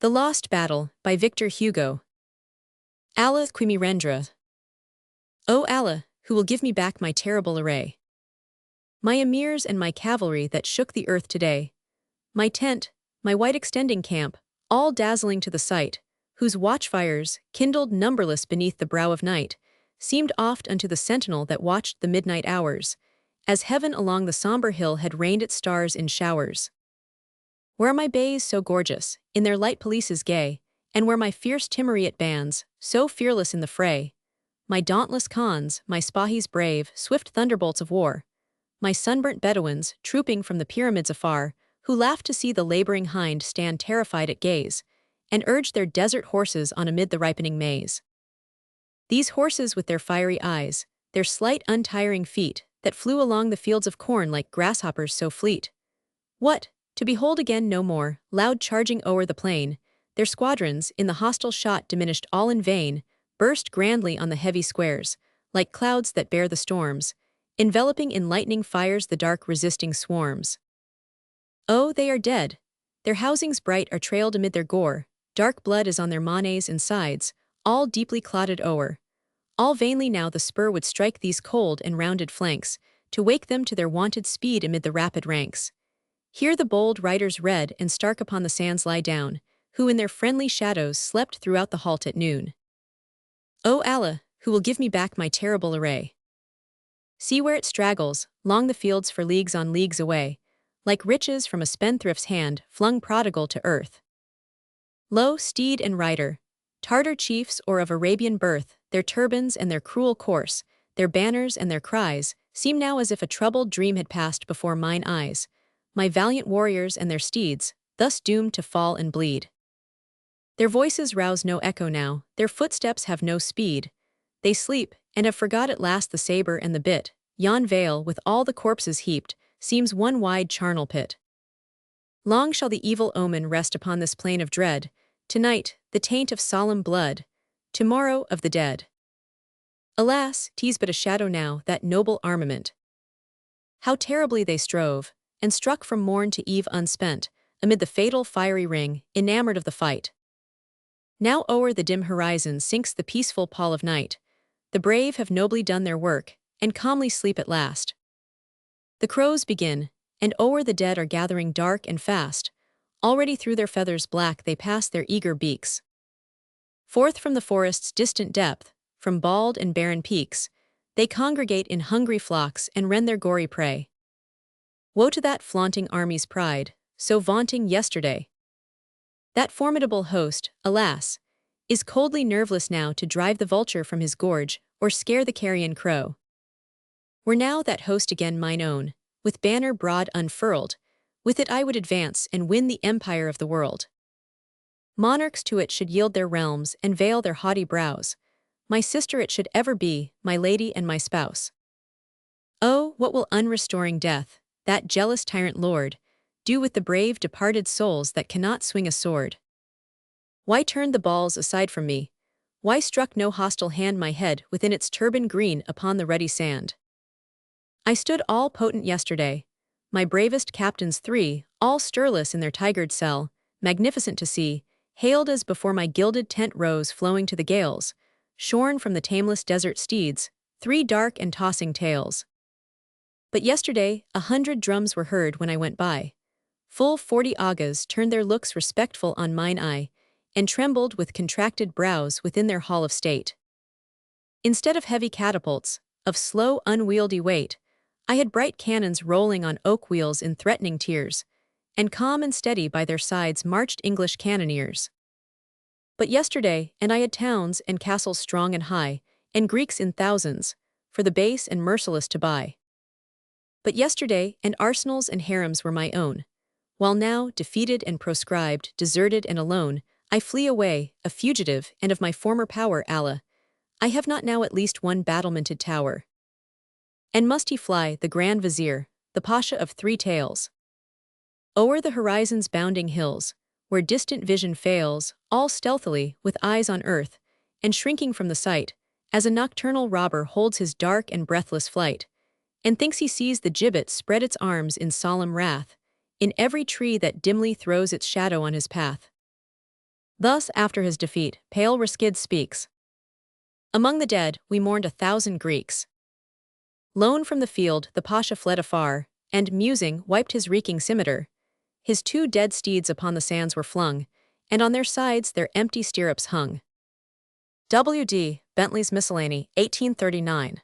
The Lost Battle by Victor Hugo. Allah qui me rendra. O Allah, who will give me back my terrible array. My emirs and my cavalry that shook the earth today. My tent, my white extending camp, all dazzling to the sight, whose watchfires, kindled numberless beneath the brow of night, seemed oft unto the sentinel that watched the midnight hours, as heaven along the sombre hill had rained its stars in showers. Where are my bays so gorgeous, in their light pelisses gay, and where my fierce Timurid bands, so fearless in the fray, my dauntless Khans, my Spahis brave, swift thunderbolts of war, my sunburnt Bedouins, trooping from the pyramids afar, who laughed to see the laboring hind stand terrified at gaze, and urged their desert horses on amid the ripening maize. These horses with their fiery eyes, their slight untiring feet, that flew along the fields of corn like grasshoppers so fleet. What, to behold again no more, loud charging o'er the plain, their squadrons, in the hostile shot diminished all in vain, burst grandly on the heavy squares, like clouds that bear the storms, enveloping in lightning fires the dark resisting swarms. Oh, they are dead. Their housings bright are trailed amid their gore, dark blood is on their manes and sides, all deeply clotted o'er. All vainly now the spur would strike these cold and rounded flanks, to wake them to their wonted speed amid the rapid ranks. Here the bold riders red and stark upon the sands lie down, who in their friendly shadows slept throughout the halt at noon. O Allah, who will give me back my terrible array. See where it straggles, long the fields for leagues on leagues away, like riches from a spendthrift's hand flung prodigal to earth. Lo, steed and rider, Tartar chiefs or of Arabian birth, their turbans and their cruel course, their banners and their cries, seem now as if a troubled dream had passed before mine eyes, my valiant warriors and their steeds, thus doomed to fall and bleed. Their voices rouse no echo now, their footsteps have no speed. They sleep, and have forgot at last the saber and the bit. Yon vale, with all the corpses heaped, seems one wide charnel pit. Long shall the evil omen rest upon this plain of dread, tonight, the taint of solemn blood, tomorrow of the dead. Alas, 'tis but a shadow now, that noble armament. How terribly they strove, and struck from morn to eve unspent, amid the fatal fiery ring, enamored of the fight. Now o'er the dim horizon sinks the peaceful pall of night. The brave have nobly done their work, and calmly sleep at last. The crows begin, and o'er the dead are gathering dark and fast. Already through their feathers black they pass their eager beaks. Forth from the forest's distant depth, from bald and barren peaks, they congregate in hungry flocks and rend their gory prey. Woe to that flaunting army's pride, so vaunting yesterday. That formidable host, alas, is coldly nerveless now to drive the vulture from his gorge or scare the carrion crow. Were now that host again mine own, with banner broad unfurled, with it I would advance and win the empire of the world. Monarchs to it should yield their realms and veil their haughty brows. My sister it should ever be, my lady and my spouse. Oh, what will unrestoring death, that jealous tyrant lord, do with the brave departed souls that cannot swing a sword? Why turned the balls aside from me? Why struck no hostile hand my head within its turban green upon the ruddy sand? I stood all potent yesterday, my bravest captains three, all stirless in their tigered cell, magnificent to see, hailed as before my gilded tent rose flowing to the gales, shorn from the tameless desert steeds, three dark and tossing tails. But yesterday 100 drums were heard when I went by. Full 40 Agas turned their looks respectful on mine eye, and trembled with contracted brows within their hall of state. Instead of heavy catapults, of slow unwieldy weight, I had bright cannons rolling on oak wheels in threatening tiers, and calm and steady by their sides marched English cannoneers. But yesterday, and I had towns and castles strong and high, and Greeks in thousands, for the base and merciless to buy. But yesterday, and arsenals and harems were my own, while now, defeated and proscribed, deserted and alone, I flee away, a fugitive, and of my former power, Allah, I have not now at least one battlemented tower. And must he fly, the Grand Vizier, the Pasha of three tales? O'er the horizon's bounding hills, where distant vision fails, all stealthily, with eyes on earth, and shrinking from the sight, as a nocturnal robber holds his dark and breathless flight, and thinks he sees the gibbet spread its arms in solemn wrath, in every tree that dimly throws its shadow on his path. Thus, after his defeat, pale Riskid speaks. Among the dead, we mourned 1,000 Greeks. Lone from the field, the Pasha fled afar, and, musing, wiped his reeking scimitar. His 2 dead steeds upon the sands were flung, and on their sides their empty stirrups hung. W.D. Bentley's Miscellany, 1839.